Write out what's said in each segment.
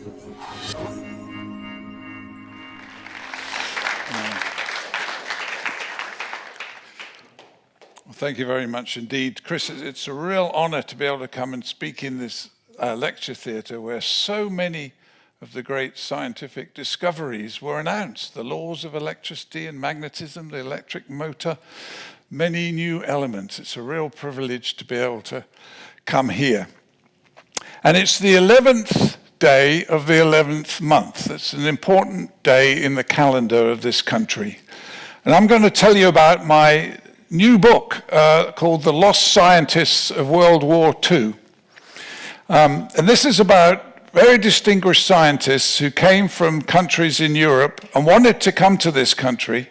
Well, thank you very much indeed. Chris, it's a real honor to be able to come and speak in this lecture theatre where so many of the great scientific discoveries were announced. The laws of electricity and magnetism, the electric motor, many new elements. It's a real privilege to be able to come here. And it's the 11th day of the 11th month. It's an important day in the calendar of this country. And I'm going to tell you about my new book called The Lost Scientists of World War II. And this is about very distinguished scientists who came from countries in Europe and wanted to come to this country,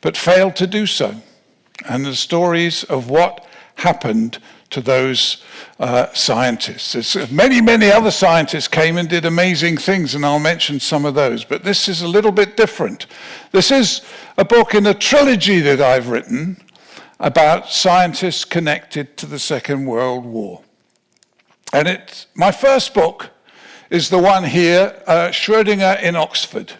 but failed to do so. And the stories of what happened to those scientists. Many, many other scientists came and did amazing things, and I'll mention some of those, but this is a little bit different. This is a book in a trilogy that I've written about scientists connected to the Second World War. And my first book is the one here, Schrödinger in Oxford.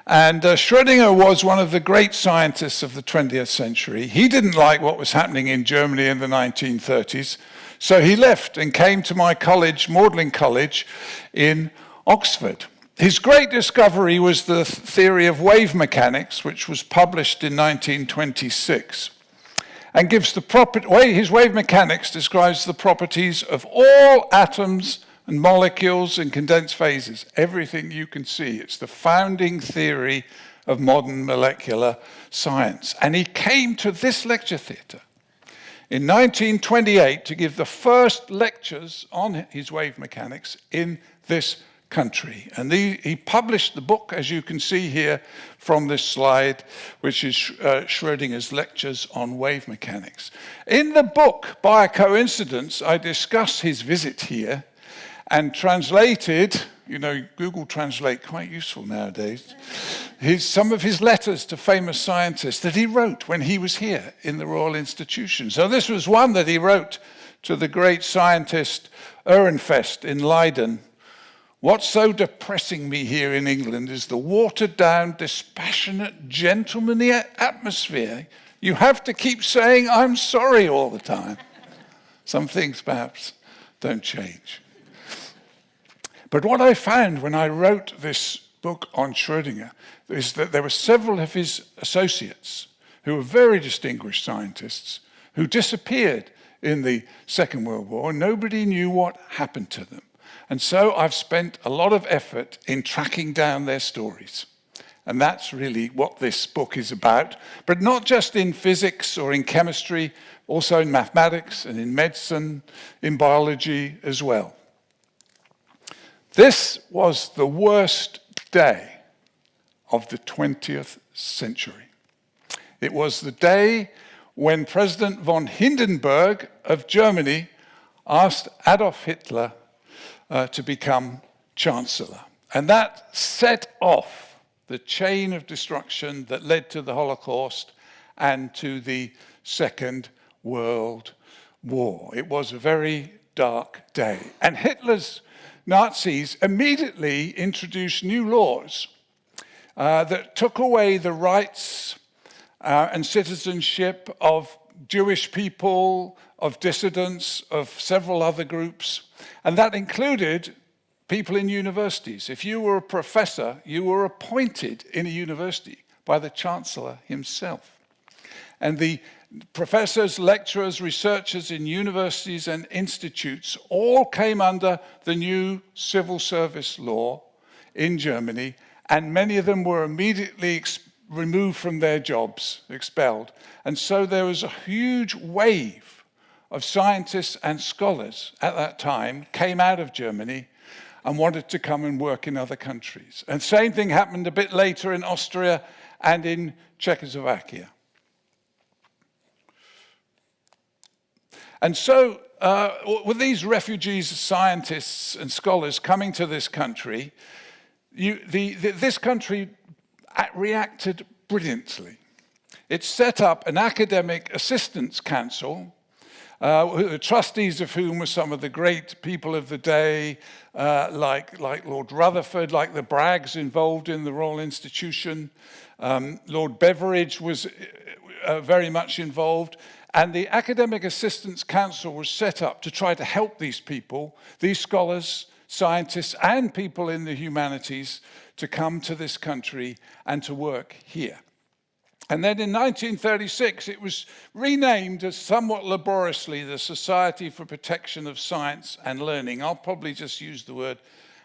And Schrödinger was one of the great scientists of the 20th century. He didn't like what was happening in Germany in the 1930s, so he left and came to my college, Magdalen College, in Oxford. His great discovery was the theory of wave mechanics, which was published in 1926. And gives his wave mechanics describes the properties of all atoms and molecules and condensed phases, everything you can see. It's the founding theory of modern molecular science. And he came to this lecture theatre in 1928 to give the first lectures on his wave mechanics in this country. And he published the book, as you can see here from this slide, which is Schrödinger's Lectures on Wave Mechanics. In the book, by a coincidence, I discuss his visit here and translated, Google Translate, quite useful nowadays, some of his letters to famous scientists that he wrote when he was here in the Royal Institution. So this was one that he wrote to the great scientist Ehrenfest in Leiden. What's so depressing me here in England is the watered-down, dispassionate, gentlemanly atmosphere. You have to keep saying, I'm sorry all the time. Some things perhaps don't change. But what I found when I wrote this book on Schrödinger is that there were several of his associates who were very distinguished scientists who disappeared in the Second World War, and nobody knew what happened to them. And so I've spent a lot of effort in tracking down their stories. And that's really what this book is about, but not just in physics or in chemistry, also in mathematics and in medicine, in biology as well. This was the worst day of the 20th century. It was the day when President von Hindenburg of Germany asked Adolf Hitler to become Chancellor. And that set off the chain of destruction that led to the Holocaust and to the Second World War. It was a very dark day. And Hitler's Nazis immediately introduced new laws that took away the rights and citizenship of Jewish people, of dissidents, of several other groups, and that included people in universities. If you were a professor, you were appointed in a university by the Chancellor himself. And the professors, lecturers, researchers in universities and institutes all came under the new civil service law in Germany, and many of them were immediately removed from their jobs, expelled. And so there was a huge wave of scientists and scholars at that time came out of Germany and wanted to come and work in other countries. And same thing happened a bit later in Austria and in Czechoslovakia. And so with these refugees, scientists and scholars coming to this country, this country reacted brilliantly. It set up an academic assistance council the trustees of whom were some of the great people of the day, like Lord Rutherford, like the Braggs involved in the Royal Institution. Lord Beveridge was very much involved. And the Academic Assistance Council was set up to try to help these people, these scholars, scientists, and people in the humanities to come to this country and to work here. And then in 1936, it was renamed as somewhat laboriously the Society for Protection of Science and Learning. I'll probably just use the word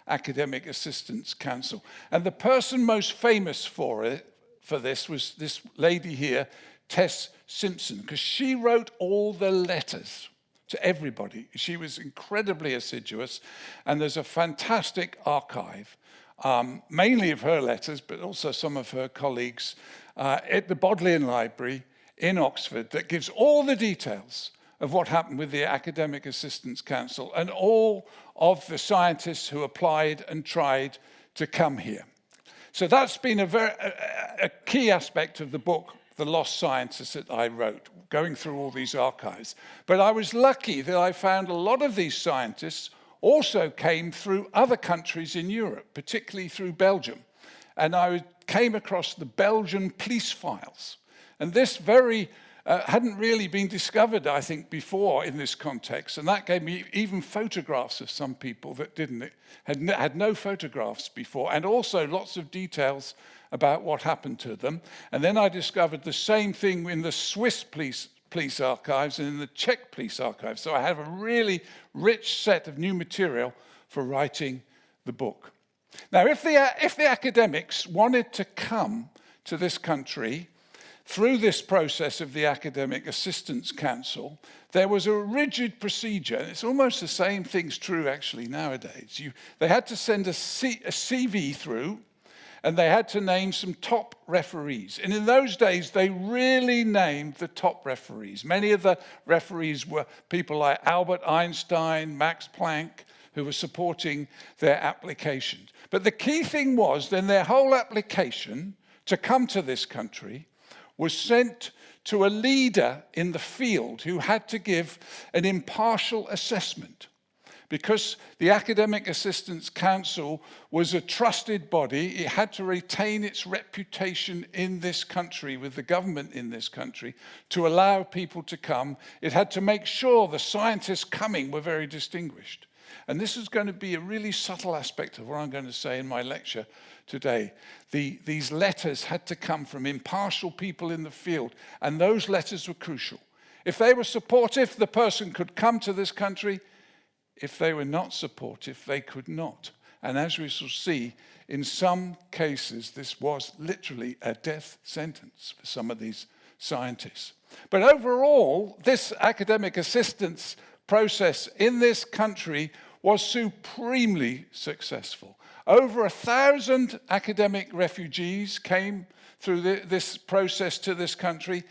Academic Assistance Council. And the person most famous for this was this lady here, Tess Simpson, because she wrote all the letters to everybody. She was incredibly assiduous, and there's a fantastic archive, mainly of her letters, but also some of her colleagues, at the Bodleian Library in Oxford that gives all the details of what happened with the Academic Assistance Council and all of the scientists who applied and tried to come here. So that's been a key aspect of the book, The Lost Scientists, that I wrote, going through all these archives. But I was lucky that I found a lot of these scientists also came through other countries in Europe, particularly through Belgium. And I came across the Belgian police files. And this hadn't really been discovered, I think, before in this context. And that gave me even photographs of some people that had no photographs before, and also lots of details about what happened to them. And then I discovered the same thing in the Swiss police archives and in the Czech police archives. So I have a really rich set of new material for writing the book. Now, if the academics wanted to come to this country through this process of the Academic Assistance Council, there was a rigid procedure. It's almost the same thing's true actually nowadays. They had to send a CV through, and they had to name some top referees. And in those days, they really named the top referees. Many of the referees were people like Albert Einstein, Max Planck, who were supporting their applications. But the key thing was, then their whole application to come to this country was sent to a leader in the field who had to give an impartial assessment. Because the Academic Assistance Council was a trusted body, it had to retain its reputation in this country, with the government in this country, to allow people to come. It had to make sure the scientists coming were very distinguished. And this is going to be a really subtle aspect of what I'm going to say in my lecture today. These letters had to come from impartial people in the field, and those letters were crucial. If they were supportive, the person could come to this country. If they were not supportive, they could not. And as we shall see, in some cases, this was literally a death sentence for some of these scientists. But overall, this academic assistance process in this country was supremely successful. Over 1,000 academic refugees came through this process to this country.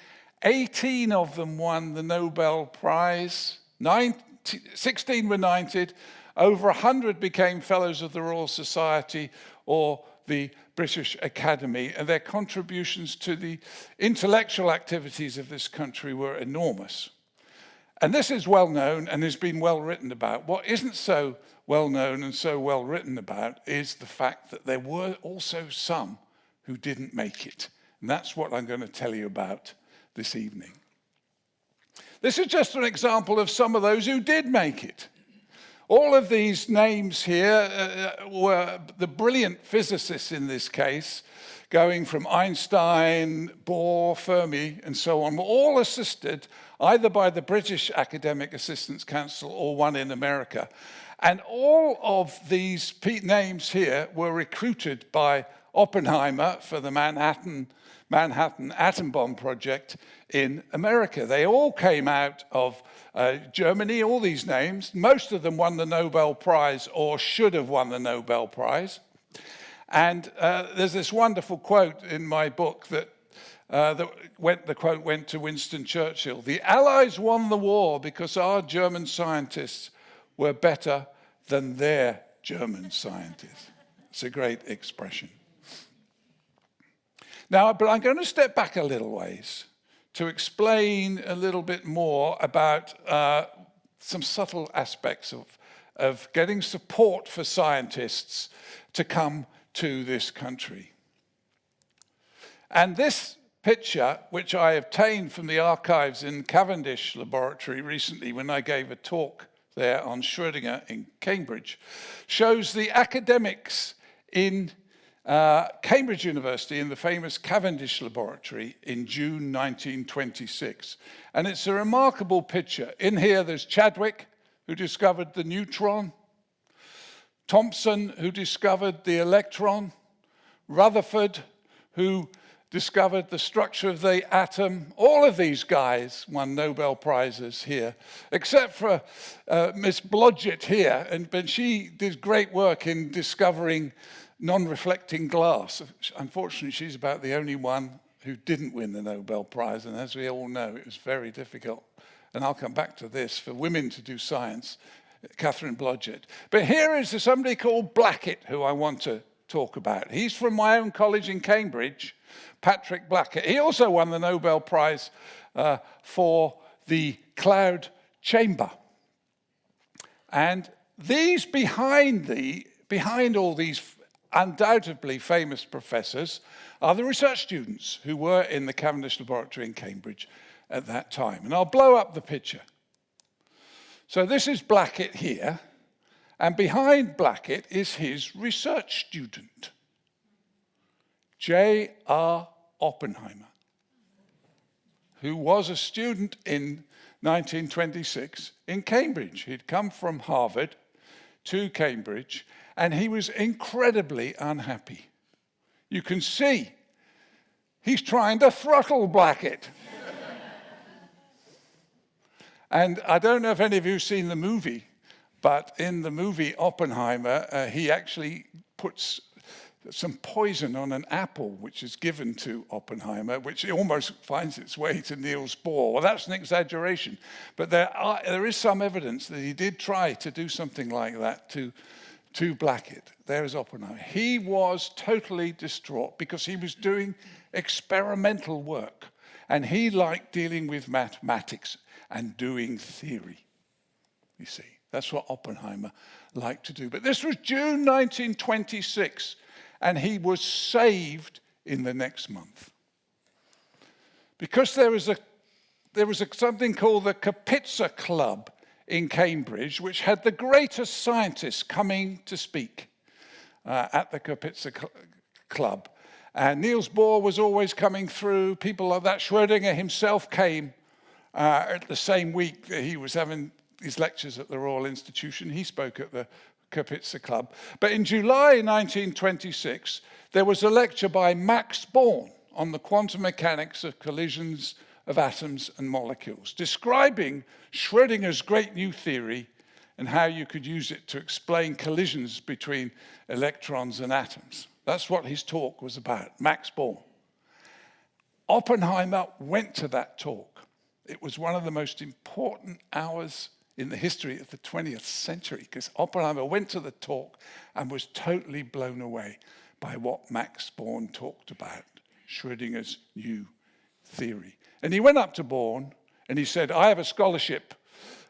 18 of them won the Nobel Prize. 16 were knighted. Over 100 became Fellows of the Royal Society or the British Academy, and their contributions to the intellectual activities of this country were enormous. And this is well known and has been well written about. What isn't so well known and so well written about is the fact that there were also some who didn't make it. And that's what I'm going to tell you about this evening. This is just an example of some of those who did make it. All of these names here were the brilliant physicists in this case, going from Einstein, Bohr, Fermi, and so on, were all assisted either by the British Academic Assistance Council or one in America. And all of these names here were recruited by Oppenheimer for the Manhattan atom bomb project in America. They all came out of Germany, all these names. Most of them won the Nobel Prize or should have won the Nobel Prize. And there's this wonderful quote in my book that the quote went to Winston Churchill. "The Allies won the war because our German scientists were better than their German scientists." It's a great expression. Now, but I'm going to step back a little ways to explain a little bit more about some subtle aspects of getting support for scientists to come to this country. And this picture, which I obtained from the archives in Cavendish Laboratory recently when I gave a talk there on Schrödinger in Cambridge, shows the academics in Cambridge University in the famous Cavendish Laboratory in June 1926. And it's a remarkable picture. In here there's Chadwick, who discovered the neutron, Thomson, who discovered the electron, Rutherford, who discovered the structure of the atom. All of these guys won Nobel Prizes here, except for Miss Blodgett here, but she did great work in discovering non-reflecting glass. Unfortunately, she's about the only one who didn't win the Nobel Prize, and as we all know, it was very difficult. And I'll come back to this, for women to do science, Catherine Blodgett. But here is somebody called Blackett, who I want to talk about. He's from my own college in Cambridge, Patrick Blackett. He also won the Nobel Prize for the cloud chamber. And these behind all these undoubtedly famous professors are the research students who were in the Cavendish Laboratory in Cambridge at that time. And I'll blow up the picture. So this is Blackett here, and behind Blackett is his research student, J.R. Oppenheimer, who was a student in 1926 in Cambridge. He'd come from Harvard to Cambridge, and he was incredibly unhappy. You can see he's trying to throttle Blackett. And I don't know if any of you have seen the movie, but in the movie Oppenheimer, he actually puts some poison on an apple, which is given to Oppenheimer, which almost finds its way to Niels Bohr. Well, that's an exaggeration, but there is some evidence that he did try to do something like that to Blackett. There's Oppenheimer. He was totally distraught because he was doing experimental work, and he liked dealing with mathematics and doing theory. You see, that's what Oppenheimer liked to do. But this was June 1926, and he was saved in the next month. Because there was something called the Kapitsa Club in Cambridge, which had the greatest scientists coming to speak at the Kapitsa Club. And Niels Bohr was always coming through, people like that. Schrödinger himself came at the same week that he was having his lectures at the Royal Institution. He spoke at the Kapitsa Club. But in July 1926, there was a lecture by Max Born on the quantum mechanics of collisions of atoms and molecules, describing Schrödinger's great new theory and how you could use it to explain collisions between electrons and atoms. That's what his talk was about, Max Born. Oppenheimer went to that talk. It was one of the most important hours in the history of the 20th century, because Oppenheimer went to the talk and was totally blown away by what Max Born talked about, Schrödinger's new theory. And he went up to Born and he said, I have a scholarship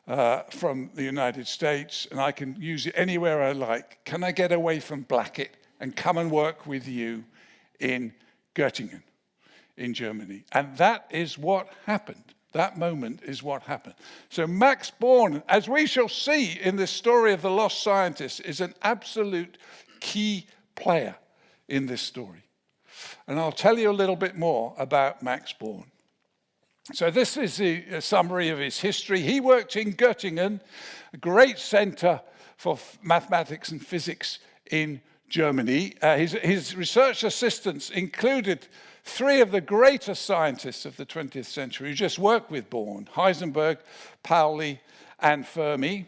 from the United States and I can use it anywhere I like. Can I get away from Blackett and come and work with you in Göttingen, in Germany? And that is what happened. That moment is what happened. So Max Born, as we shall see in this story of the lost scientist, is an absolute key player in this story. And I'll tell you a little bit more about Max Born. So this is a summary of his history. He worked in Göttingen, a great center for mathematics and physics in Germany. His research assistants included three of the greatest scientists of the 20th century who just worked with Born: Heisenberg, Pauli, and Fermi.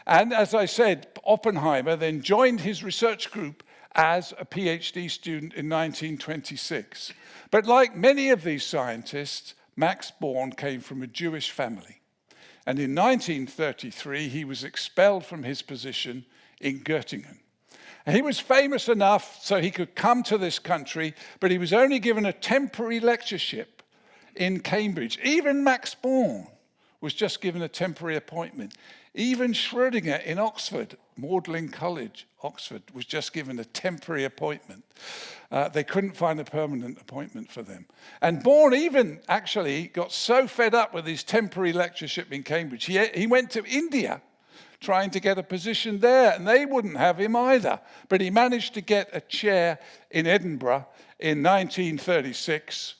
And as I said, Oppenheimer then joined his research group as a PhD student in 1926. But like many of these scientists, Max Born came from a Jewish family. And in 1933, he was expelled from his position in Göttingen. He was famous enough so he could come to this country, but he was only given a temporary lectureship in Cambridge. Even Max Born was just given a temporary appointment. Even Schrödinger in Oxford, Magdalen College, Oxford, was just given a temporary appointment. They couldn't find a permanent appointment for them. And Born even actually got so fed up with his temporary lectureship in Cambridge, he went to India trying to get a position there, and they wouldn't have him either. But he managed to get a chair in Edinburgh in 1936.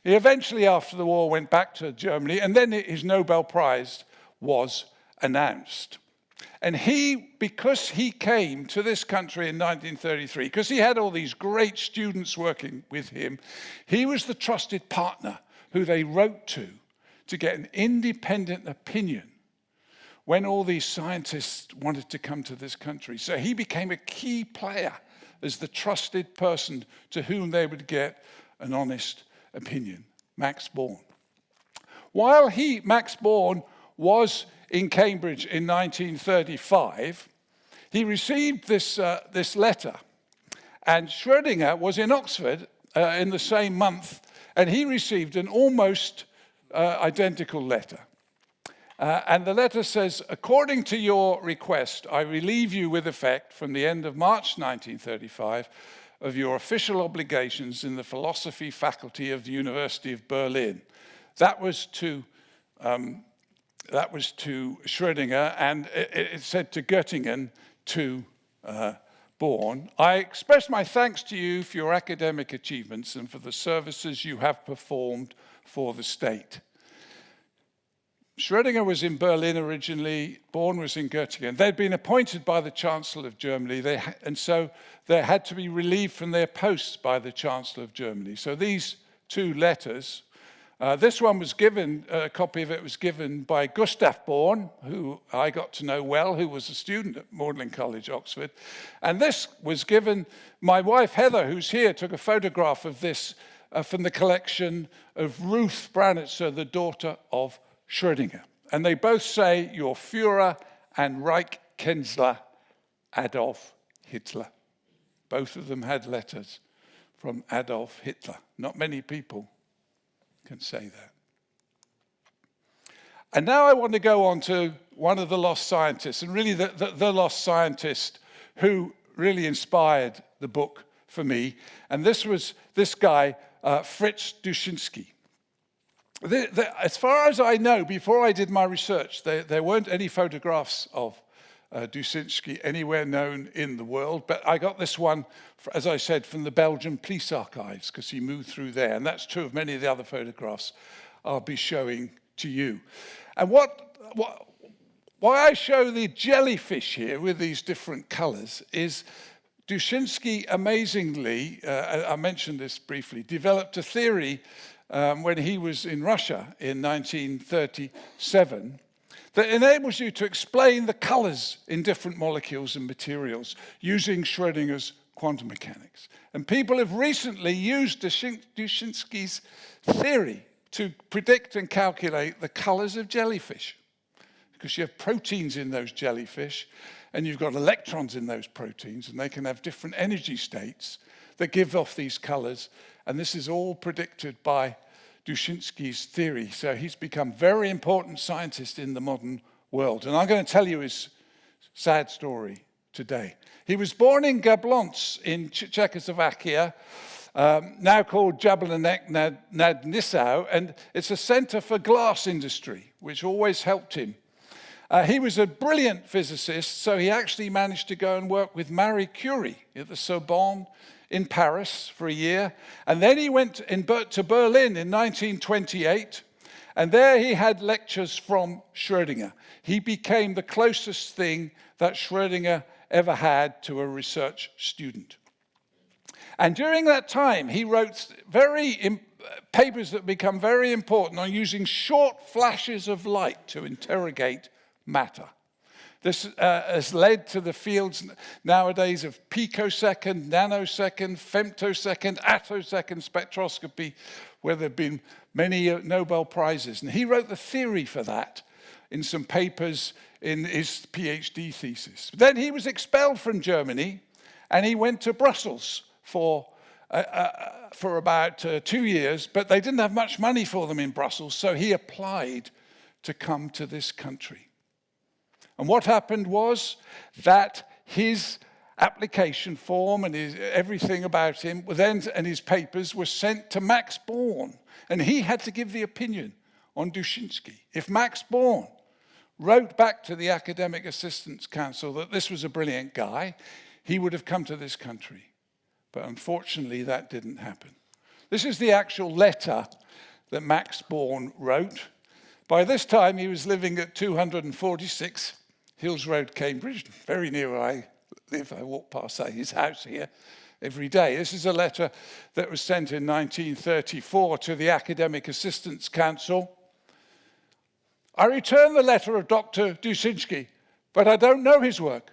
He eventually, after the war, went back to Germany, and then his Nobel Prize was announced. And because he came to this country in 1933, because he had all these great students working with him, he was the trusted partner who they wrote to get an independent opinion when all these scientists wanted to come to this country. So he became a key player as the trusted person to whom they would get an honest opinion, Max Born. While Max Born was in Cambridge in 1935, he received this letter. And Schrödinger was in Oxford in the same month, and he received an almost identical letter. And the letter says, according to your request, I relieve you with effect from the end of March 1935 of your official obligations in the philosophy faculty of the University of Berlin. That was to Schrödinger, and it said to Göttingen, to Born, I express my thanks to you for your academic achievements and for the services you have performed for the state. Schrödinger was in Berlin originally, Born was in Göttingen. They'd been appointed by the Chancellor of Germany, and so they had to be relieved from their posts by the Chancellor of Germany. So these two letters, this one was given, a copy of it was given by Gustav Born, who I got to know well, who was a student at Magdalen College, Oxford. And this was given, my wife Heather, who's here, took a photograph of this from the collection of Ruth Branitzer, the daughter of Schrödinger. And they both say, your Führer and Reichskanzler Adolf Hitler. Both of them had letters from Adolf Hitler. Not many people can say that. And now I want to go on to one of the lost scientists, and really the lost scientist who really inspired the book for me. And this was this guy, Fritz Dushinsky. As far as I know, before I did my research, there weren't any photographs of Dushinsky anywhere known in the world, but I got this one, as I said, from the Belgian police archives, because he moved through there, and that's true of many of the other photographs I'll be showing to you. And why I show the jellyfish here with these different colors is Dushinsky, amazingly, I mentioned this briefly, developed a theory when he was in Russia in 1937 that enables you to explain the colors in different molecules and materials using Schrödinger's quantum mechanics. And people have recently used Dushinsky's theory to predict and calculate the colors of jellyfish, because you have proteins in those jellyfish and you've got electrons in those proteins, and they can have different energy states that give off these colors. And this is all predicted by Dushinsky's theory. So he's become a very important scientist in the modern world. And I'm going to tell you his sad story today. He was born in Jablonec in Czechoslovakia, now called Jablonec nad Nisou, and it's a center for glass industry, which always helped him. He was a brilliant physicist, so he actually managed to go and work with Marie Curie at the Sorbonne in Paris for a year. And then he went to Berlin in 1928, and there he had lectures from Schrödinger. He became the closest thing that Schrödinger ever had to a research student. And during that time, he wrote papers that become very important on using short flashes of light to interrogate matter. This has led to the fields nowadays of picosecond, nanosecond, femtosecond, attosecond spectroscopy, where there have been many Nobel Prizes. And he wrote the theory for that in some papers in his PhD thesis. Then he was expelled from Germany, and he went to Brussels for for about 2 years, but they didn't have much money for them in Brussels, so he applied to come to this country. And what happened was that his application form and everything about him and his papers were sent to Max Born, and he had to give the opinion on Dushinsky. If Max Born wrote back to the Academic Assistance Council that this was a brilliant guy, he would have come to this country. But unfortunately, that didn't happen. This is the actual letter that Max Born wrote. By this time, he was living at 246 Hills Road, Cambridge, very near where I live. I walk past his house here every day. This is a letter that was sent in 1934 to the Academic Assistance Council. I return the letter of Dr. Dushinsky, but I don't know his work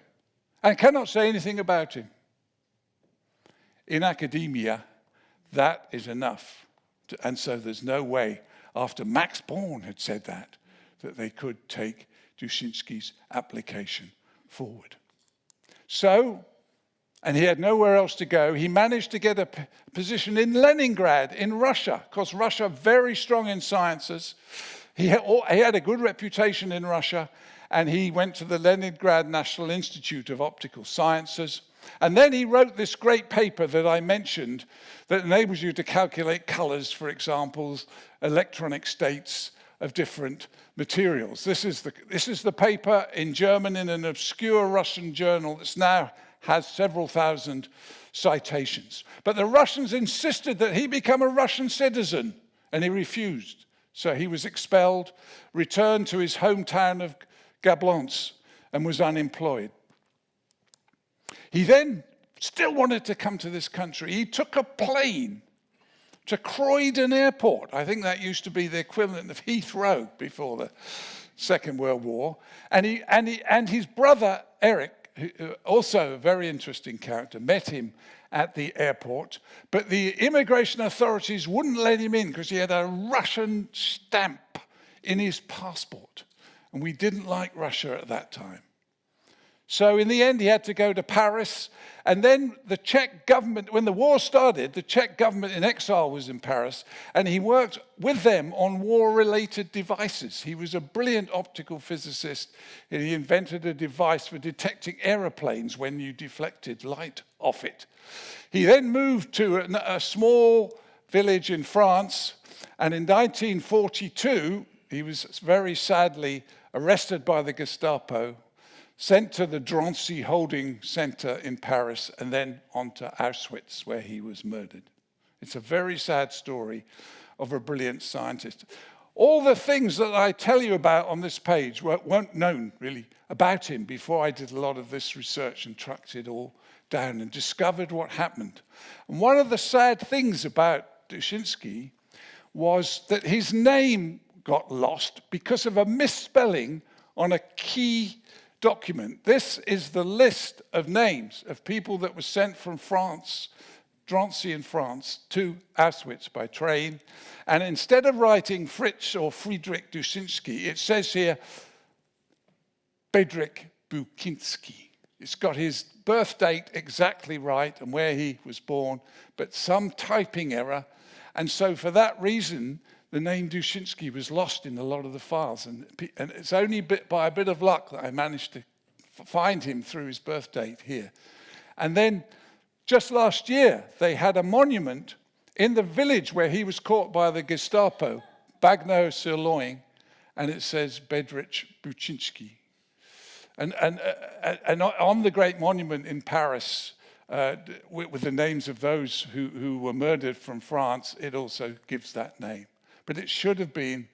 and cannot say anything about him. In academia, that is enough. And so there's no way, after Max Born had said that they could take Dushinsky's application forward. So, and he had nowhere else to go, he managed to get a position in Leningrad, in Russia, because Russia, very strong in sciences. He had a good reputation in Russia, and he went to the Leningrad National Institute of Optical Sciences. And then he wrote this great paper that I mentioned that enables you to calculate colors, for example, electronic states of different materials. This is the paper in German in an obscure Russian journal that now has several thousand citations. But the Russians insisted that he become a Russian citizen, and he refused. So he was expelled, returned to his hometown of Gablonce, and was unemployed. He then still wanted to come to this country. He took a plane to Croydon Airport. I think that used to be the equivalent of Heathrow before the Second World War. And his brother, Eric, also a very interesting character, met him at the airport. But the immigration authorities wouldn't let him in because he had a Russian stamp in his passport. And we didn't like Russia at that time. So in the end, he had to go to Paris. And then the Czech government, when the war started, the Czech government in exile was in Paris, and he worked with them on war-related devices. He was a brilliant optical physicist, and he invented a device for detecting aeroplanes when you deflected light off it. He then moved to a small village in France, and in 1942, he was very sadly arrested by the Gestapo, sent to the Drancy holding center in Paris, and then on to Auschwitz, where he was murdered. It's a very sad story of a brilliant scientist. All the things that I tell you about on this page weren't known, really, about him before I did a lot of this research and tracked it all down and discovered what happened. And one of the sad things about Dushinsky was that his name got lost because of a misspelling on a key document. This is the list of names of people that were sent from France, Drancy in France, to Auschwitz by train. And instead of writing Fritz or Friedrich Dushinsky, it says here, Bedřich Bukinski. It's got his birth date exactly right and where he was born, but some typing error. And so for that reason, the name Dushinsky was lost in a lot of the files. And it's only by a bit of luck that I managed to find him through his birth date here. And then just last year, they had a monument in the village where he was caught by the Gestapo, Bagno-sur-Loing, and it says Bedřich Bukinski. And on the great monument in Paris, with the names of those who were murdered from France, it also gives that name. But it should have been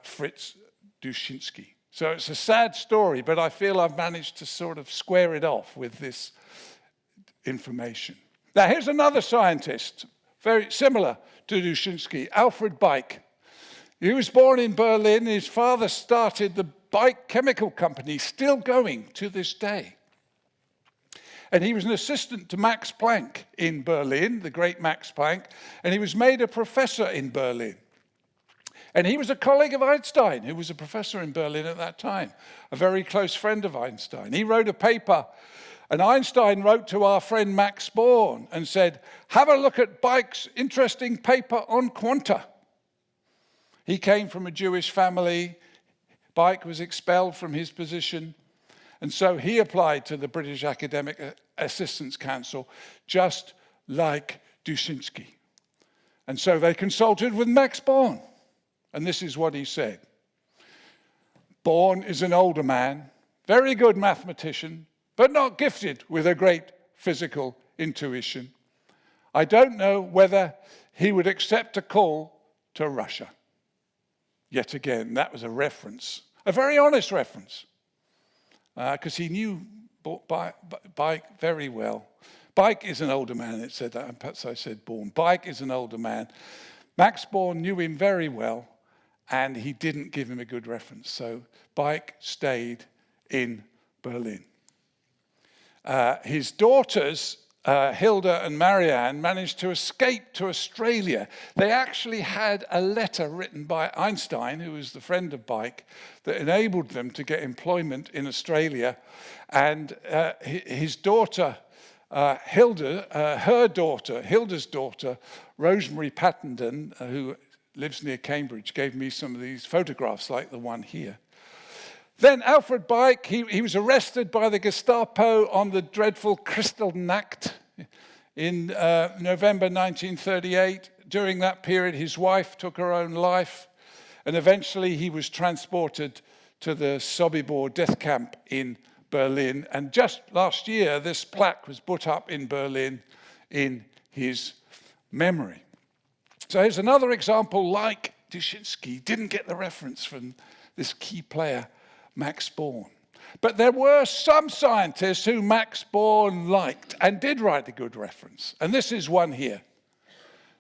Fritz Dushinsky. So it's a sad story, but I feel I've managed to sort of square it off with this information. Now, here's another scientist, very similar to Dushinsky, Alfred Beich. He was born in Berlin. His father started the Beich Chemical Company, still going to this day. And he was an assistant to Max Planck in Berlin, the great Max Planck, and he was made a professor in Berlin. And he was a colleague of Einstein, who was a professor in Berlin at that time, a very close friend of Einstein. He wrote a paper And Einstein wrote to our friend Max Born and said, have a look at Bike's interesting paper on quanta. He came from a Jewish family. Bike was expelled from his position. And so he applied to the British Academic Assistance Council, just like Dushinsky. And so they consulted with Max Born. And this is what he said. Born is an older man, very good mathematician, but not gifted with a great physical intuition. I don't know whether he would accept a call to Russia. Yet again, that was a reference, a very honest reference, because he knew Bike very well. Bike is an older man, it said that, perhaps I said Born. Bike is an older man. Max Born knew him very well, and he didn't give him a good reference. So Bike stayed in Berlin. His daughters, Hilda and Marianne, managed to escape to Australia. They actually had a letter written by Einstein, who was the friend of Bike, that enabled them to get employment in Australia. And his daughter, Hilda's daughter, Rosemary Pattenden, who lives near Cambridge, gave me some of these photographs like the one here. Then Alfred Bike, he was arrested by the Gestapo on the dreadful Kristallnacht in November 1938. During that period, his wife took her own life, and eventually he was transported to the Sobibor death camp in Berlin. And just last year, this plaque was put up in Berlin in his memory. So here's another example like Dushinsky, didn't get the reference from this key player, Max Born. But there were some scientists who Max Born liked and did write a good reference. And this is one here.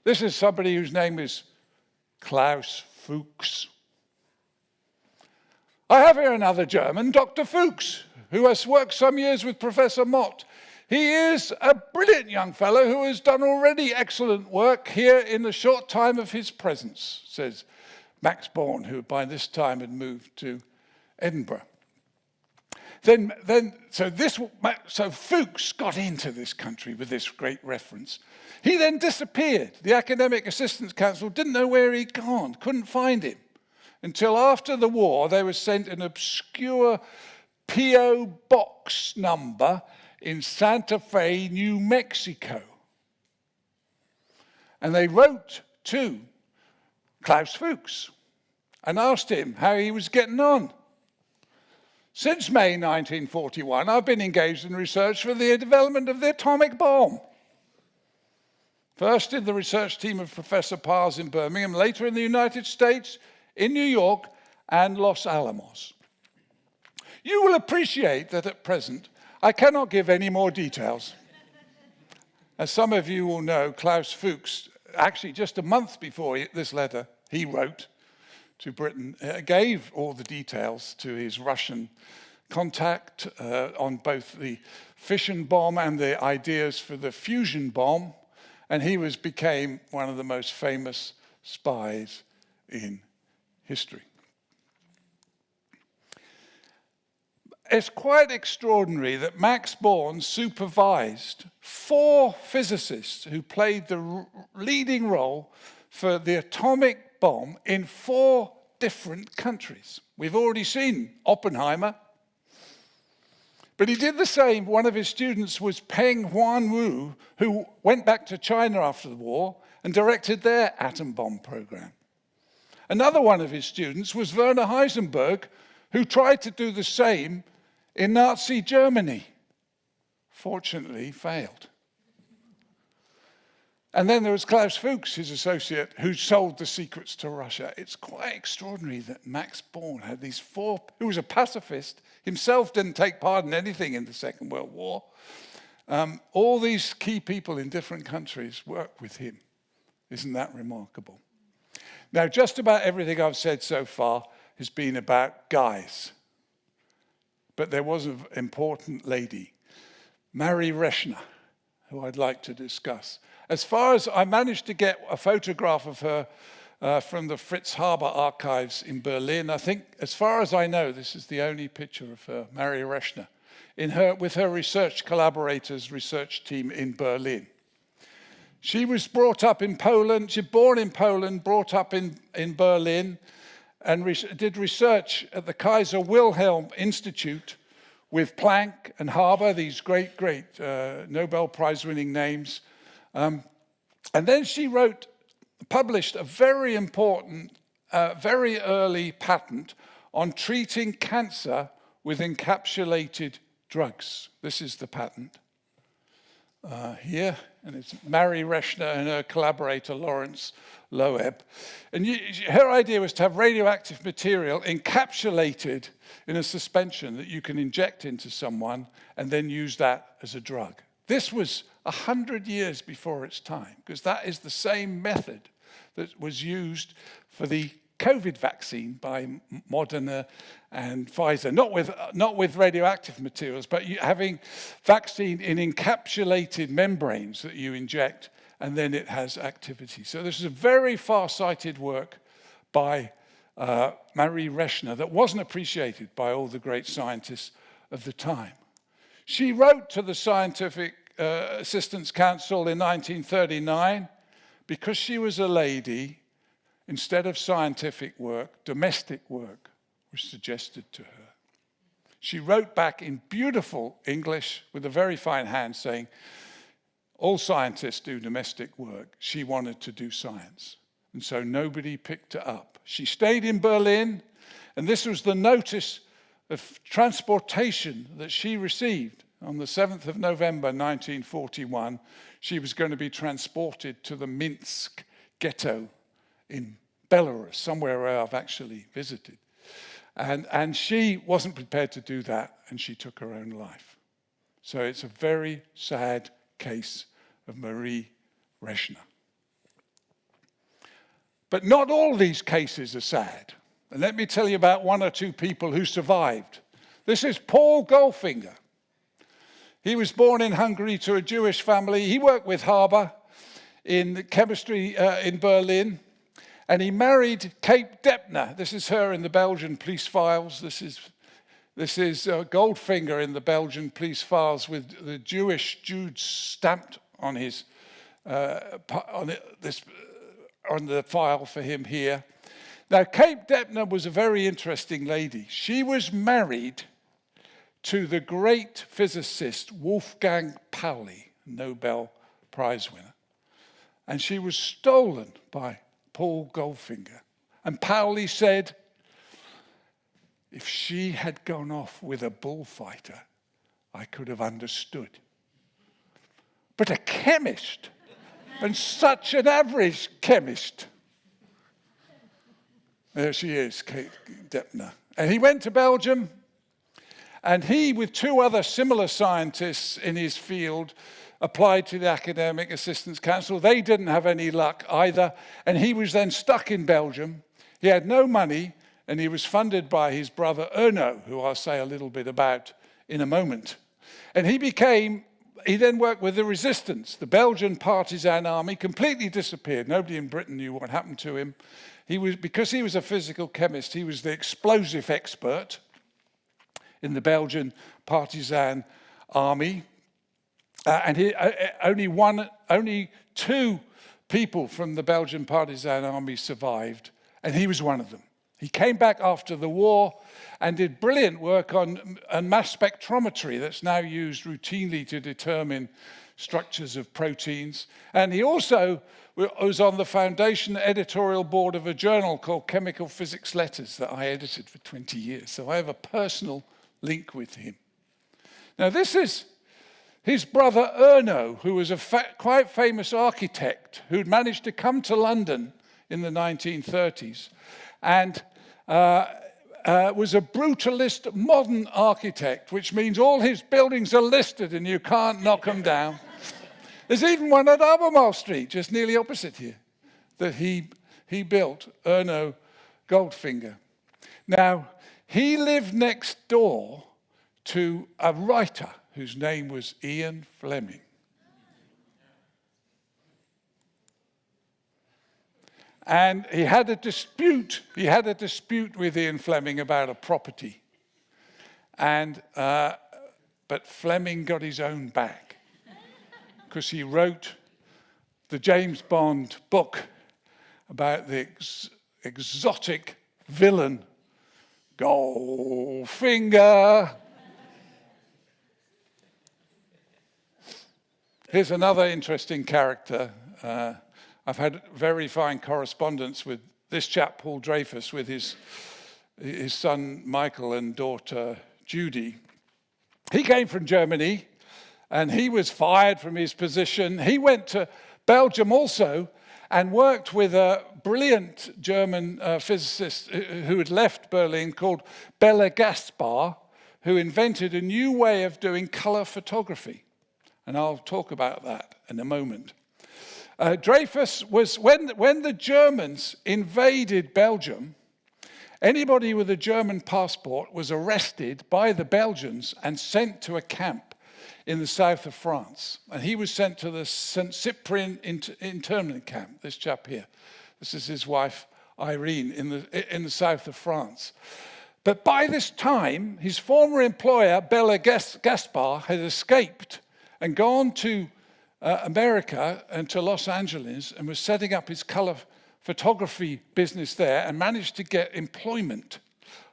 This is somebody whose name is Klaus Fuchs. I have here another German, Dr. Fuchs, who has worked some years with Professor Mott. He is a brilliant young fellow who has done already excellent work here in the short time of his presence, says Max Born, who by this time had moved to Edinburgh. So Fuchs got into this country with this great reference. He then disappeared. The Academic Assistance Council didn't know where he'd gone, couldn't find him. Until after the war, they were sent an obscure P.O. box number in Santa Fe, New Mexico. And they wrote to Klaus Fuchs and asked him how he was getting on. Since May 1941, I've been engaged in research for the development of the atomic bomb. First in the research team of Professor Pars in Birmingham, later in the United States, in New York, and Los Alamos. You will appreciate that at present, I cannot give any more details. As some of you will know, Klaus Fuchs, actually just a month before this letter, he wrote to Britain, gave all the details to his Russian contact on both the fission bomb and the ideas for the fusion bomb, and he became one of the most famous spies in history. It's quite extraordinary that Max Born supervised 4 physicists who played the leading role for the atomic bomb in 4 different countries. We've already seen Oppenheimer, but he did the same. One of his students was Peng Huanwu, who went back to China after the war and directed their atom bomb program. Another one of his students was Werner Heisenberg, who tried to do the same in Nazi Germany. Fortunately, failed. And then there was Klaus Fuchs, his associate, who sold the secrets to Russia. It's quite extraordinary that Max Born had these 4, who was a pacifist, himself didn't take part in anything in the Second World War. All these key people in different countries work with him. Isn't that remarkable? Now, just about everything I've said so far has been about guys. But there was an important lady, Marie Reshner, who I'd like to discuss. As far as I managed to get a photograph of her from the Fritz Haber archives in Berlin, I think, as far as I know, this is the only picture of her, Marie Reshner. with her research collaborators' research team in Berlin. She was brought up in Poland. She was born in Poland, brought up in Berlin, and did research at the Kaiser Wilhelm Institute with Planck and Haber, these great Nobel Prize-winning names. And then she published a very important, very early patent on treating cancer with encapsulated drugs. This is the patent here, and it's Marie Rechner and her collaborator Lawrence Loeb. And her idea was to have radioactive material encapsulated in a suspension that you can inject into someone and then use that as a drug. This was 100 years before its time, because that is the same method that was used for the COVID vaccine by Moderna and Pfizer, not with radioactive materials, but having vaccine in encapsulated membranes that you inject, and then it has activity. So this is a very far-sighted work by Marie Rechner that wasn't appreciated by all the great scientists of the time. She wrote to the Scientific Assistance Council in 1939, because she was a lady. Instead of scientific work, domestic work was suggested to her. She wrote back in beautiful English with a very fine hand saying, all scientists do domestic work. She wanted to do science. And so nobody picked her up. She stayed in Berlin, and this was the notice of transportation that she received. On the 7th of November, 1941, she was going to be transported to the Minsk ghetto in Belarus, somewhere where I've actually visited. And she wasn't prepared to do that, and she took her own life. So it's a very sad case of Marie Rechner. But not all these cases are sad. And let me tell you about one or two people who survived. This is Paul Goldfinger. He was born in Hungary to a Jewish family. He worked with Haber in chemistry in Berlin. And he married Kate Deppner. This is her in the Belgian police files. This is Goldfinger in the Belgian police files with the Jewish Jude stamped on his on the file for him here. Now, Kate Deppner was a very interesting lady. She was married to the great physicist Wolfgang Pauli, Nobel Prize winner, and she was stolen by Paul Goldfinger. And Pauli said, if she had gone off with a bullfighter, I could have understood. But a chemist, and such an average chemist. There she is, Kate Deppner. And he went to Belgium, and he, with two other similar scientists in his field, applied to the Academic Assistance Council. They didn't have any luck either, and he was then stuck in Belgium. He had no money, and he was funded by his brother Erno, who I'll say a little bit about in a moment. And he then worked with the resistance. The Belgian partisan army completely disappeared. Nobody in Britain knew what happened to him. Because he was a physical chemist, he was the explosive expert in the Belgian partisan army. And only two people from the Belgian partisan army survived, and he was one of them. He came back after the war and did brilliant work on mass spectrometry that's now used routinely to determine structures of proteins. And he also was on the foundation editorial board of a journal called Chemical Physics Letters that I edited for 20 years. So I have a personal link with him. Now, this is his brother Erno, who was a quite famous architect who'd managed to come to London in the 1930s and was a brutalist modern architect, which means all his buildings are listed and you can't knock them down. There's even one at Albemarle Street, just nearly opposite here, that he built, Erno Goldfinger. Now, he lived next door to a writer whose name was Ian Fleming. And he had a dispute with Ian Fleming about a property. And but Fleming got his own back because he wrote the James Bond book about the exotic villain Goldfinger. Here's another interesting character. I've had very fine correspondence with this chap, Paul Dreyfus, with his son Michael and daughter Judy. He came from Germany and he was fired from his position. He went to Belgium also and worked with a brilliant German physicist who had left Berlin called Bela Gaspar, who invented a new way of doing color photography. And I'll talk about that in a moment. Dreyfus was, when the Germans invaded Belgium, anybody with a German passport was arrested by the Belgians and sent to a camp in the south of France. And he was sent to the St. Cyprien internment camp, this chap here. This is his wife, Irene, in the south of France. But by this time, his former employer, Bela Gaspar, had escaped and gone to America and to Los Angeles and was setting up his color photography business there and managed to get employment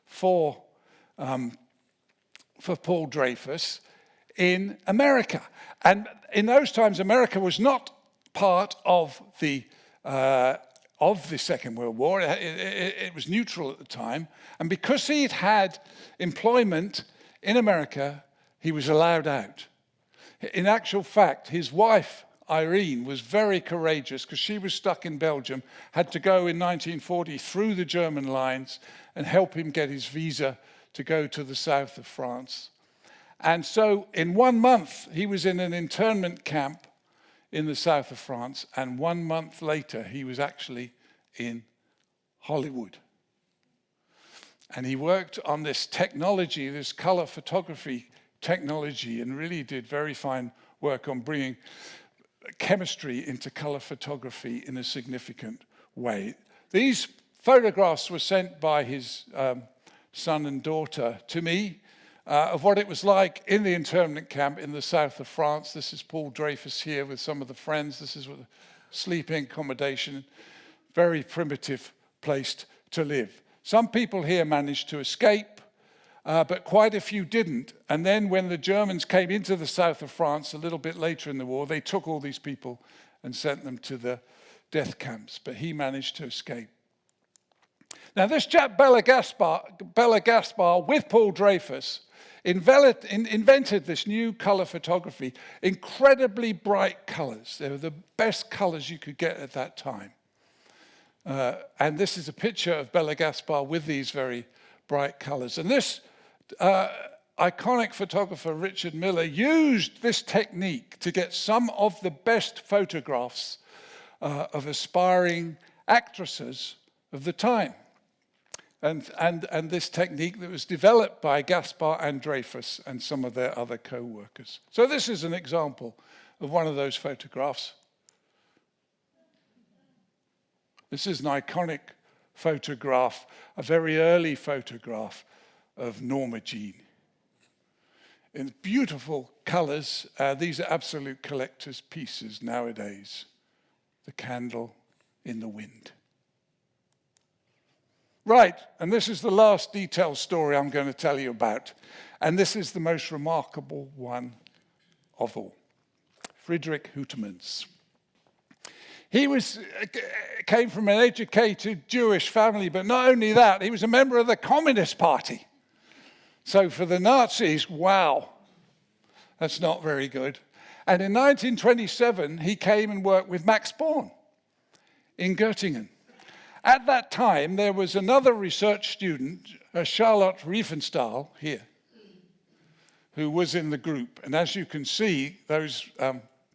for Paul Dreyfus in America. And in those times, America was not part of the Second World War. It was neutral at the time. And because he'd had employment in America, he was allowed out. In actual fact, his wife, Irene, was very courageous because she was stuck in Belgium, had to go in 1940 through the German lines and help him get his visa to go to the south of France. And so in 1 month, he was in an internment camp in the south of France, and 1 month later, he was actually in Hollywood. And he worked on this technology, this color photography technology, and really did very fine work on bringing chemistry into color photography in a significant way. These photographs were sent by his son and daughter to me of what it was like in the internment camp in the south of France. This is Paul Dreyfus here with some of the friends. This is what the sleeping accommodation, very primitive place to live. Some people here managed to escape, but quite a few didn't. And then when the Germans came into the south of France a little bit later in the war, they took all these people and sent them to the death camps. But he managed to escape. Now this chap, Bela Gaspar, with Paul Dreyfus, invented this new color photography, incredibly bright colors. They were the best colors you could get at that time. And this is a picture of Bela Gaspar with these very bright colors. And this iconic photographer, Richard Miller, used this technique to get some of the best photographs of aspiring actresses of the time. And this technique that was developed by Gaspar and Dreyfus and some of their other co-workers. So this is an example of one of those photographs. This is an iconic photograph, a very early photograph of Norma Jean. In beautiful colors, these are absolute collector's pieces nowadays. The candle in the wind. Right, and this is the last detailed story I'm going to tell you about. And this is the most remarkable one of all. Friedrich Houtemans. He came from an educated Jewish family, but not only that, he was a member of the Communist Party. So for the Nazis, wow, that's not very good. And in 1927, he came and worked with Max Born in Göttingen. At that time, there was another research student, Charlotte Riefenstahl, here, who was in the group. And as you can see, those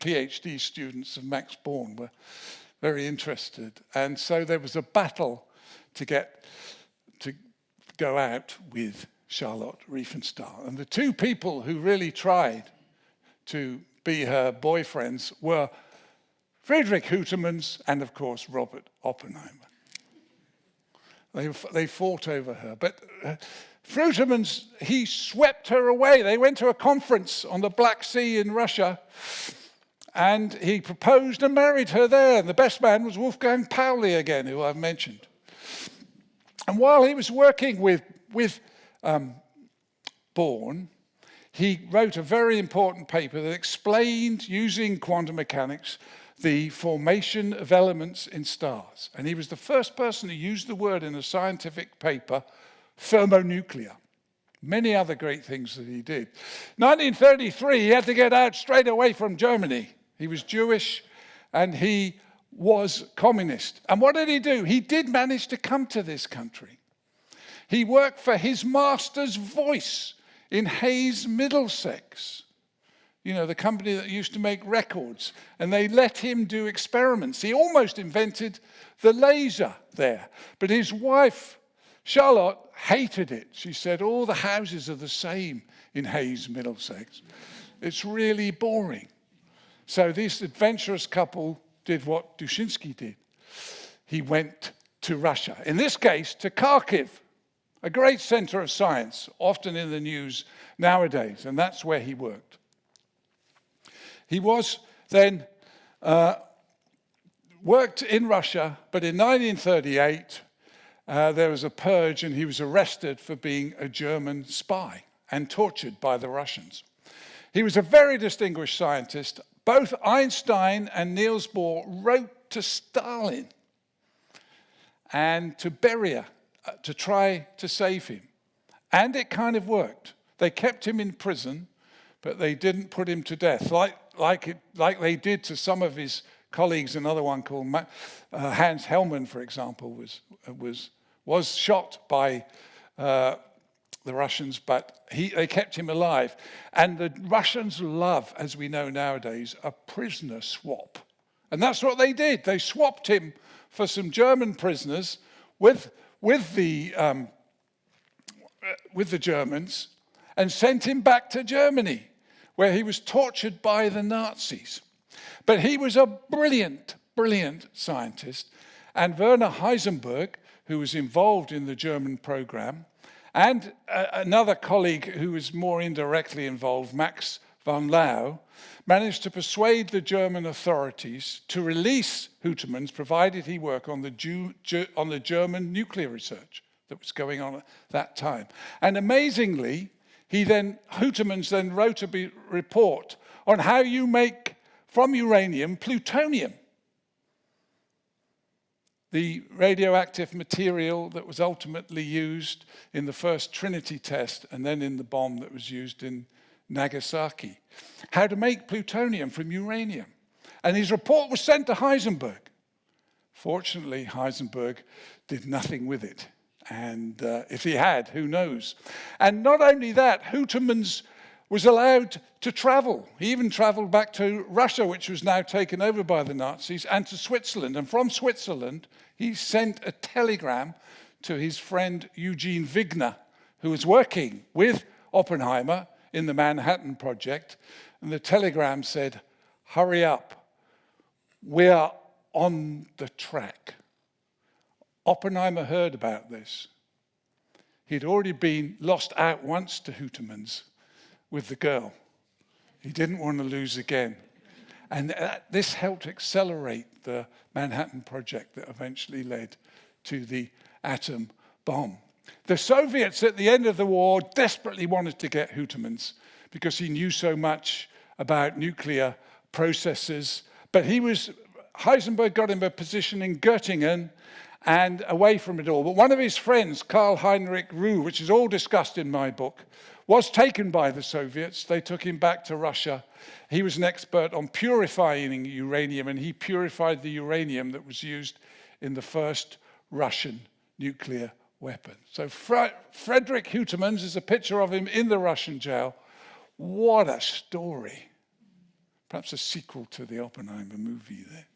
PhD students of Max Born were very interested. And so there was a battle to go out with Charlotte Riefenstahl. And the two people who really tried to be her boyfriends were Friedrich Houtemans and, of course, Robert Oppenheimer. They fought over her. But Fruiterman's, he swept her away. They went to a conference on the Black Sea in Russia, and he proposed and married her there. And the best man was Wolfgang Pauli again, who I've mentioned. And while he was working with Born, he wrote a very important paper that explained, using quantum mechanics, the formation of elements in stars. And he was the first person to use the word in a scientific paper, thermonuclear. Many other great things that he did. 1933, he had to get out straight away from Germany. He was Jewish and he was communist. And what did he do? He did manage to come to this country. He worked for his master's voice in Hayes, Middlesex, you know, the company that used to make records, and they let him do experiments. He almost invented the laser there, but his wife, Charlotte, hated it. She said, all the houses are the same in Hayes, Middlesex. It's really boring. So this adventurous couple did what Dushinsky did. He went to Russia, in this case, to Kharkiv, a great center of science, often in the news nowadays, and that's where he worked. He was then worked in Russia, but in 1938, there was a purge and he was arrested for being a German spy and tortured by the Russians. He was a very distinguished scientist. Both Einstein and Niels Bohr wrote to Stalin and to Beria to try to save him. And it kind of worked. They kept him in prison, but they didn't put him to death, like they did to some of his colleagues. Another one called Hans Hellmann, for example, was shot by the Russians, but they kept him alive. And the Russians love, as we know nowadays, a prisoner swap. And that's what they did. They swapped him for some German prisoners with the Germans and sent him back to Germany, where he was tortured by the Nazis. But he was a brilliant, brilliant scientist. And Werner Heisenberg, who was involved in the German program, and another colleague who was more indirectly involved, Max von Laue, managed to persuade the German authorities to release Houtemans, provided he work on the German nuclear research that was going on at that time. And amazingly, Houtemans then wrote a report on how you make from uranium plutonium, the radioactive material that was ultimately used in the first Trinity test and then in the bomb that was used in Nagasaki. How to make plutonium from uranium. And his report was sent to Heisenberg. Fortunately, Heisenberg did nothing with it. And if he had, who knows? And not only that, Houtemans was allowed to travel. He even traveled back to Russia, which was now taken over by the Nazis, and to Switzerland. And from Switzerland, he sent a telegram to his friend Eugene Wigner, who was working with Oppenheimer in the Manhattan Project. And the telegram said, hurry up, we're on the track. Oppenheimer heard about this. He'd already been lost out once to Houtemans with the girl. He didn't want to lose again. And this helped accelerate the Manhattan Project that eventually led to the atom bomb. The Soviets at the end of the war desperately wanted to get Houtemans because he knew so much about nuclear processes. But Heisenberg got him a position in Göttingen and away from it all. But one of his friends, Karl Heinrich Rue, which is all discussed in my book, was taken by the Soviets. They took him back to Russia. He was an expert on purifying uranium, and he purified the uranium that was used in the first Russian nuclear weapon. So Frederick Houtemans is a picture of him in the Russian jail. What a story. Perhaps a sequel to the Oppenheimer movie there.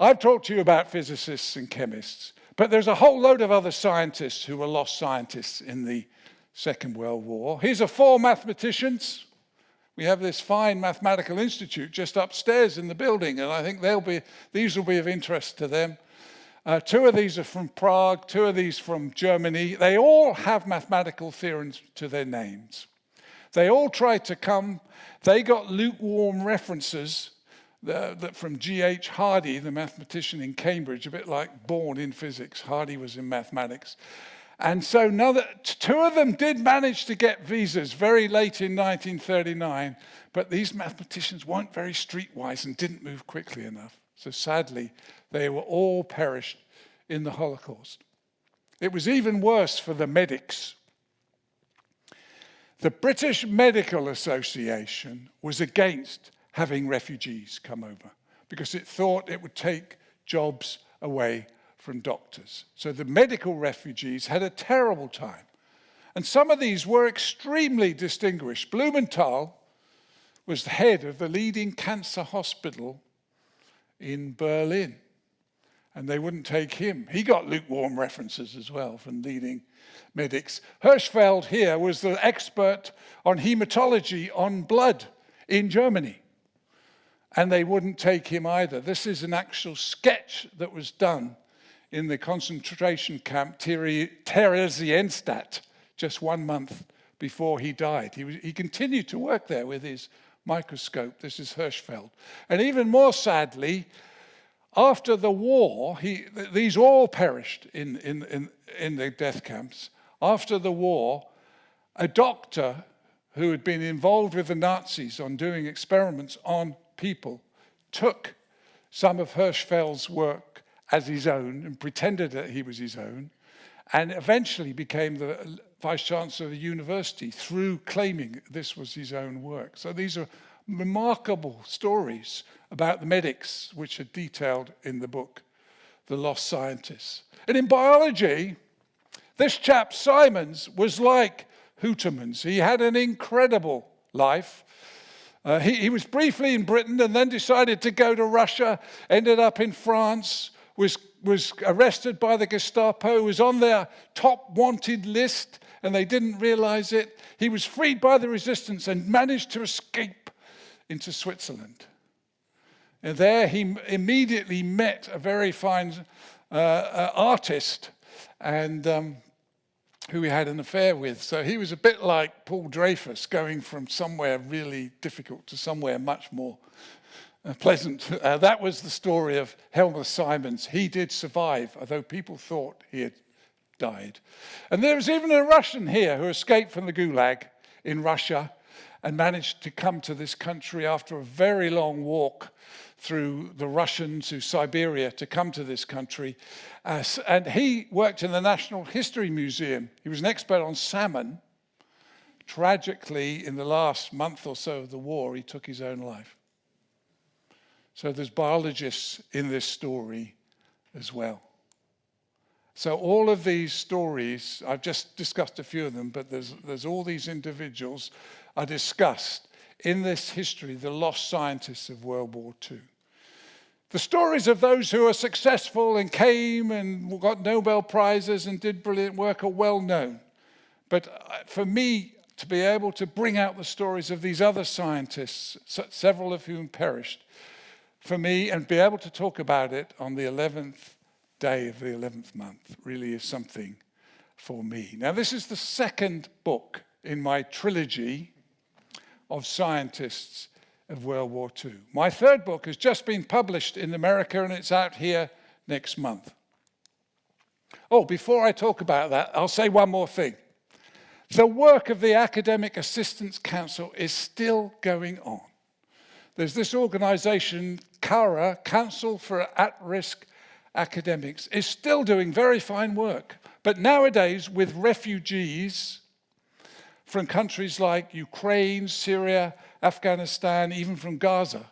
I've talked to you about physicists and chemists, but there's a whole load of other scientists who were lost scientists in the Second World War. Here's 4 mathematicians. We have this fine mathematical institute just upstairs in the building, and I think these will be of interest to them. Two of these are from Prague, two of these from Germany. They all have mathematical theorems to their names. They all tried to come. They got lukewarm references from G.H. Hardy, the mathematician in Cambridge, a bit like Bourne in physics. Hardy was in mathematics. And so two of them did manage to get visas very late in 1939, but these mathematicians weren't very streetwise and didn't move quickly enough. So sadly, they were all perished in the Holocaust. It was even worse for the medics. The British Medical Association was against having refugees come over because it thought it would take jobs away from doctors. So the medical refugees had a terrible time. And some of these were extremely distinguished. Blumenthal was the head of the leading cancer hospital in Berlin, and they wouldn't take him. He got lukewarm references as well from leading medics. Hirschfeld here was the expert on hematology, on blood in Germany, and they wouldn't take him either. This is an actual sketch that was done in the concentration camp Theresienstadt just 1 month before he died. He continued to work there with his microscope. This is Hirschfeld. And even more sadly, after the war, these all perished in the death camps. After the war, a doctor who had been involved with the Nazis on doing experiments on people took some of Hirschfeld's work as his own and pretended that he was his own, and eventually became the vice chancellor of the university through claiming this was his own work. So these are remarkable stories about the medics, which are detailed in the book, The Lost Scientists. And in biology, this chap Simons was like Houtermans. He had an incredible life. He was briefly in Britain and then decided to go to Russia, ended up in France, was arrested by the Gestapo, was on their top wanted list, and they didn't realize it. He was freed by the resistance and managed to escape into Switzerland. And there he immediately met a very fine artist and who he had an affair with. So he was a bit like Paul Dreyfus, going from somewhere really difficult to somewhere much more pleasant. That was the story of Helmer Simons. He did survive, although people thought he had died. And there was even a Russian here who escaped from the Gulag in Russia and managed to come to this country after a very long walk through the Russians to Siberia to come to this country. And he worked in the National History Museum. He was an expert on salmon. Tragically, in the last month or so of the war, he took his own life. So there's biologists in this story as well. So all of these stories, I've just discussed a few of them, but there's all these individuals are discussed in this history, the lost scientists of World War II. The stories of those who are successful and came and got Nobel Prizes and did brilliant work are well known. But for me, to be able to bring out the stories of these other scientists, several of whom perished, for me, and be able to talk about it on the 11th day of the 11th month really is something for me. Now, this is the second book in my trilogy of scientists of World War II. My third book has just been published in America and it's out here next month. Oh, before I talk about that, I'll say one more thing. The work of the Academic Assistance Council is still going on. There's this organization, CARA, Council for At-Risk Academics, is still doing very fine work. But nowadays, with refugees from countries like Ukraine, Syria, Afghanistan, even from Gaza,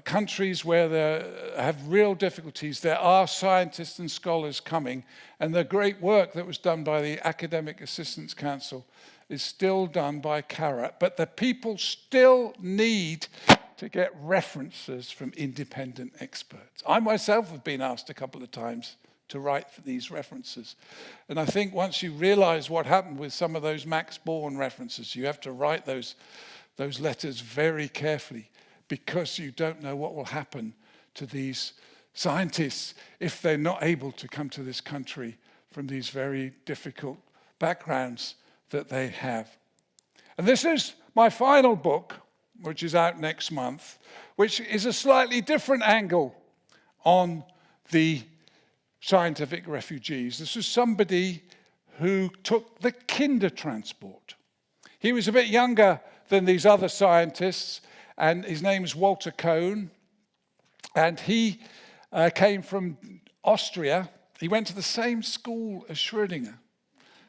countries where they have real difficulties, there are scientists and scholars coming, and the great work that was done by the Academic Assistance Council is still done by CARA, but the people still need to get references from independent experts. I myself have been asked a couple of times to write for these references. And I think once you realize what happened with some of those Max Born references, you have to write those letters very carefully because you don't know what will happen to these scientists if they're not able to come to this country from these very difficult backgrounds that they have. And this is my final book, which is out next month, which is a slightly different angle on the scientific refugees. This is somebody who took the Kindertransport. He was a bit younger than these other scientists, and his name is Walter Kohn, and he came from Austria. He went to the same school as Schrödinger,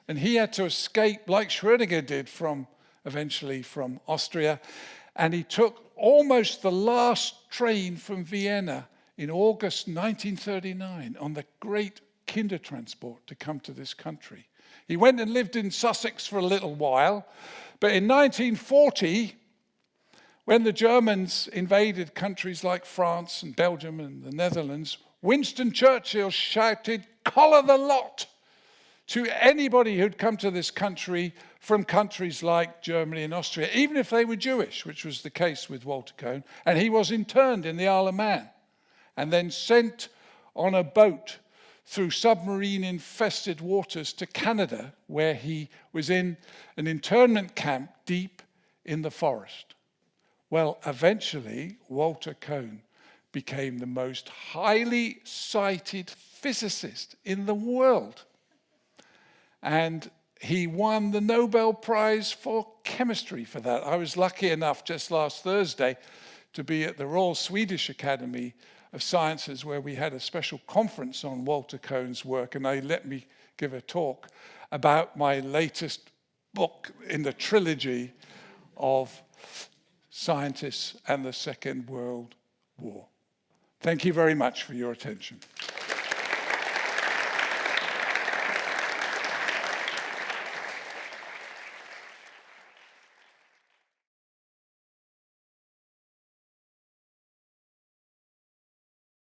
and he had to escape, like Schrödinger did, eventually from Austria, and he took almost the last train from Vienna in August 1939 on the great Kindertransport to come to this country. He went and lived in Sussex for a little while, but in 1940, when the Germans invaded countries like France and Belgium and the Netherlands, Winston Churchill shouted, "Collar the lot," to anybody who'd come to this country from countries like Germany and Austria, even if they were Jewish, which was the case with Walter Kohn. And he was interned in the Isle of Man and then sent on a boat through submarine-infested waters to Canada, where he was in an internment camp deep in the forest. Well, eventually, Walter Kohn became the most highly cited physicist in the world. And he won the Nobel Prize for Chemistry for that. I was lucky enough just last Thursday to be at the Royal Swedish Academy of Sciences, where we had a special conference on Walter Kohn's work, and they let me give a talk about my latest book in the trilogy of scientists and the Second World War. Thank you very much for your attention.